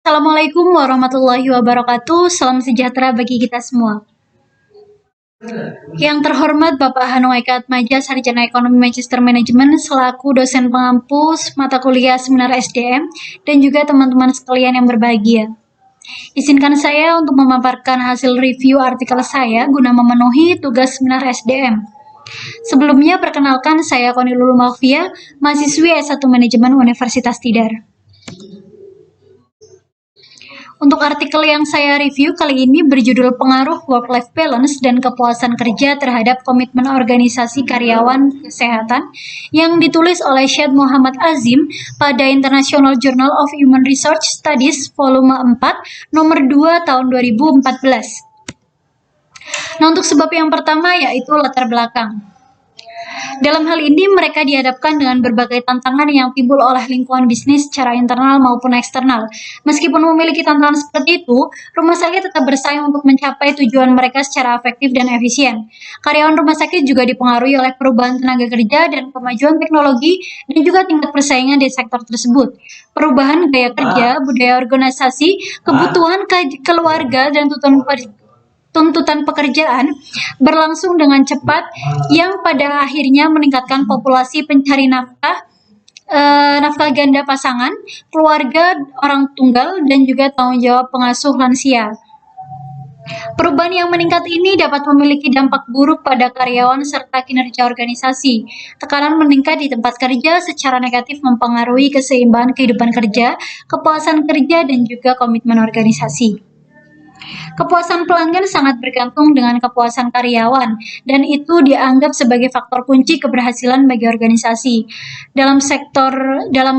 Assalamualaikum warahmatullahi wabarakatuh. Salam sejahtera bagi kita semua. Yang terhormat Bapak Hanung Eka Atmaja, Sarjana Ekonomi Magister Manajemen, selaku dosen pengampu mata kuliah Seminar SDM, dan juga teman-teman sekalian yang berbahagia. Izinkan saya untuk memaparkan hasil review artikel saya guna memenuhi tugas Seminar SDM. Sebelumnya, perkenalkan saya Koni Lulu Malvia, mahasiswi S1 Manajemen Universitas Tidar. Untuk artikel yang saya review kali ini berjudul Pengaruh Work-Life Balance dan Kepuasan Kerja Terhadap Komitmen Organisasi Karyawan Kesehatan yang ditulis oleh Syed Muhammad Azim pada International Journal of Human Research Studies volume 4 nomor 2 tahun 2014. Nah, untuk sebab yang pertama yaitu latar belakang. Dalam hal ini, mereka dihadapkan dengan berbagai tantangan yang timbul oleh lingkungan bisnis secara internal maupun eksternal. Meskipun memiliki tantangan seperti itu, rumah sakit tetap bersaing untuk mencapai tujuan mereka secara efektif dan efisien. Karyawan rumah sakit juga dipengaruhi oleh perubahan tenaga kerja dan kemajuan teknologi dan juga tingkat persaingan di sektor tersebut. Perubahan gaya kerja, budaya organisasi, kebutuhan keluarga, dan tuntutan pekerjaan berlangsung dengan cepat yang pada akhirnya meningkatkan populasi pencari nafkah ganda pasangan, keluarga orang tunggal, dan juga tanggung jawab pengasuh lansia. Perubahan yang meningkat ini dapat memiliki dampak buruk pada karyawan serta kinerja organisasi. Tekanan meningkat di tempat kerja secara negatif mempengaruhi keseimbangan kehidupan kerja, kepuasan kerja, dan juga komitmen organisasi. Kepuasan pelanggan sangat bergantung dengan kepuasan karyawan, dan itu dianggap sebagai faktor kunci keberhasilan bagi organisasi. Dalam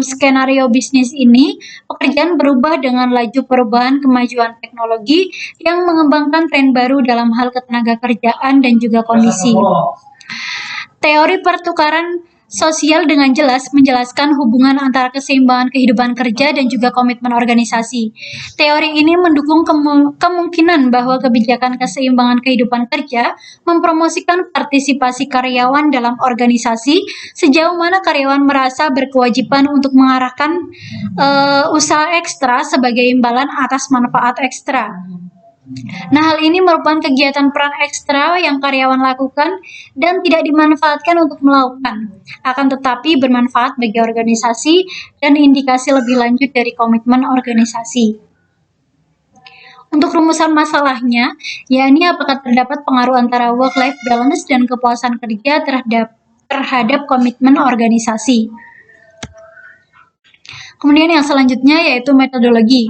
skenario bisnis ini, pekerjaan berubah dengan laju perubahan kemajuan teknologi yang mengembangkan tren baru dalam hal ketenaga kerjaan dan juga kondisi. Teori pertukaran sosial dengan jelas menjelaskan hubungan antara keseimbangan kehidupan kerja dan juga komitmen organisasi. Teori ini mendukung kemungkinan bahwa kebijakan keseimbangan kehidupan kerja mempromosikan partisipasi karyawan dalam organisasi sejauh mana karyawan merasa berkewajiban untuk mengarahkan usaha ekstra sebagai imbalan atas manfaat ekstra. Nah, hal ini merupakan kegiatan peran ekstra yang karyawan lakukan dan tidak dimanfaatkan untuk melakukan, akan tetapi bermanfaat bagi organisasi dan indikasi lebih lanjut dari komitmen organisasi. Untuk rumusan masalahnya, yakni apakah terdapat pengaruh antara work-life balance dan kepuasan kerja terhadap komitmen organisasi. Kemudian yang selanjutnya yaitu metodologi.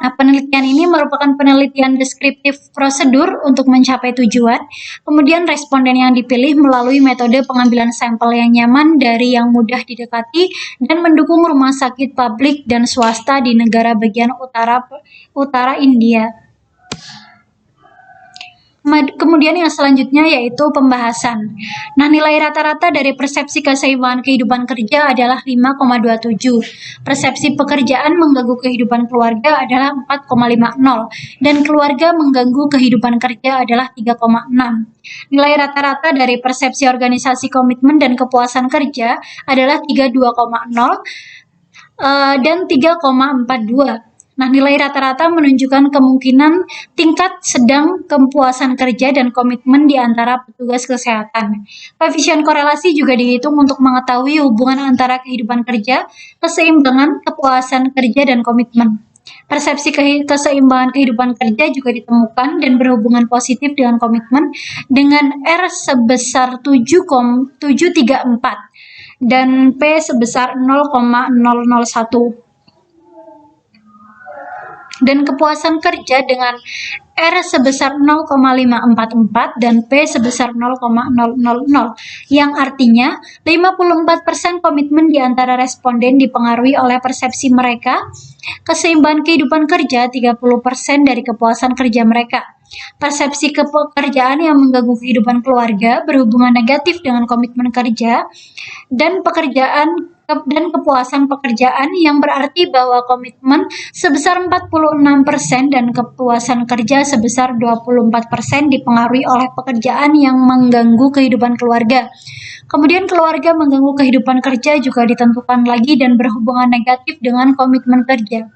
Nah, penelitian ini merupakan penelitian deskriptif prosedur untuk mencapai tujuan. Kemudian responden yang dipilih melalui metode pengambilan sampel yang nyaman dari yang mudah didekati dan mendukung rumah sakit publik dan swasta di negara bagian utara India. Kemudian yang selanjutnya yaitu pembahasan. Nah, nilai rata-rata dari persepsi keseimbangan kehidupan kerja adalah 5,27. Persepsi pekerjaan mengganggu kehidupan keluarga adalah 4,50 dan keluarga mengganggu kehidupan kerja adalah 3,6. Nilai rata-rata dari persepsi organisasi komitmen dan kepuasan kerja adalah 32,0 dan 3,42. Nah, nilai rata-rata menunjukkan kemungkinan tingkat sedang kepuasan kerja dan komitmen di antara petugas kesehatan. Koefisien korelasi juga dihitung untuk mengetahui hubungan antara kehidupan kerja, keseimbangan, kepuasan kerja, dan komitmen. Persepsi keseimbangan kehidupan kerja juga ditemukan dan berhubungan positif dengan komitmen dengan R sebesar 7,734 dan P sebesar 0,001. Dan kepuasan kerja dengan R sebesar 0,544 dan P sebesar 0,000, yang artinya 54% komitmen di antara responden dipengaruhi oleh persepsi mereka, keseimbangan kehidupan kerja 30% dari kepuasan kerja mereka. Persepsi pekerjaan yang mengganggu kehidupan keluarga berhubungan negatif dengan komitmen kerja dan kepuasan pekerjaan, yang berarti bahwa komitmen sebesar 46% dan kepuasan kerja sebesar 24% dipengaruhi oleh pekerjaan yang mengganggu kehidupan keluarga. Kemudian keluarga mengganggu kehidupan kerja juga ditentukan lagi dan berhubungan negatif dengan komitmen kerja.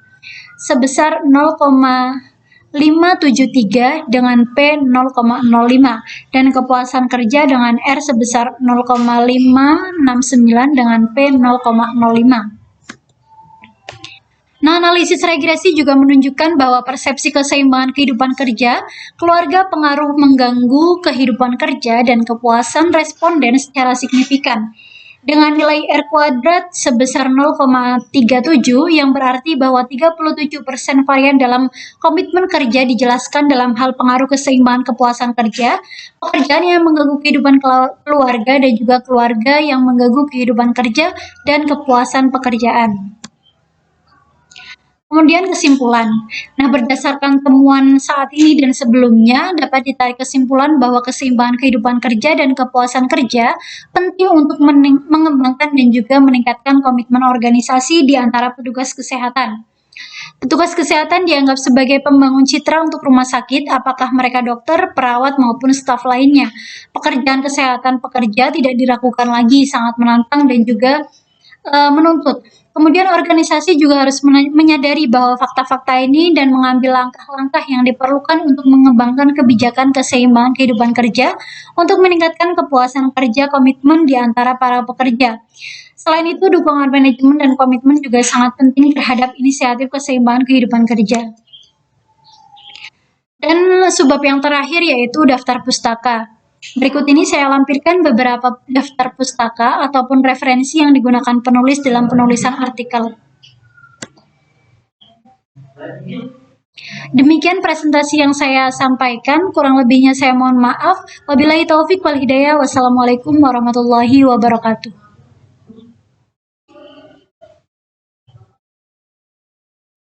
sebesar 0,573 dengan P 0,05 dan kepuasan kerja dengan R sebesar 0,569 dengan P 0,05. Nah, analisis regresi juga menunjukkan bahwa persepsi keseimbangan kehidupan kerja, keluarga pengaruh mengganggu kehidupan kerja dan kepuasan responden secara signifikan. Dengan nilai R kuadrat sebesar 0,37 yang berarti bahwa 37% varian dalam komitmen kerja dijelaskan dalam hal pengaruh keseimbangan kepuasan kerja, pekerjaan yang mengganggu kehidupan keluarga dan juga keluarga yang mengganggu kehidupan kerja dan kepuasan pekerjaan. Kemudian kesimpulan. Nah, berdasarkan temuan saat ini dan sebelumnya, dapat ditarik kesimpulan bahwa keseimbangan kehidupan kerja dan kepuasan kerja penting untuk mengembangkan dan juga meningkatkan komitmen organisasi di antara petugas kesehatan. Petugas kesehatan dianggap sebagai pembangun citra untuk rumah sakit, apakah mereka dokter, perawat, maupun staf lainnya. Pekerjaan kesehatan pekerja tidak diragukan lagi, sangat menantang dan juga menuntut. Kemudian organisasi juga harus menyadari bahwa fakta-fakta ini dan mengambil langkah-langkah yang diperlukan untuk mengembangkan kebijakan keseimbangan kehidupan kerja untuk meningkatkan kepuasan kerja komitmen di antara para pekerja. Selain itu, dukungan manajemen dan komitmen juga sangat penting terhadap inisiatif keseimbangan kehidupan kerja. Dan subbab yang terakhir yaitu daftar pustaka. Berikut ini saya lampirkan beberapa daftar pustaka ataupun referensi yang digunakan penulis dalam penulisan artikel. Demikian presentasi yang saya sampaikan, kurang lebihnya saya mohon maaf. Wabillahi taufik wal hidayah. Wassalamualaikum warahmatullahi wabarakatuh.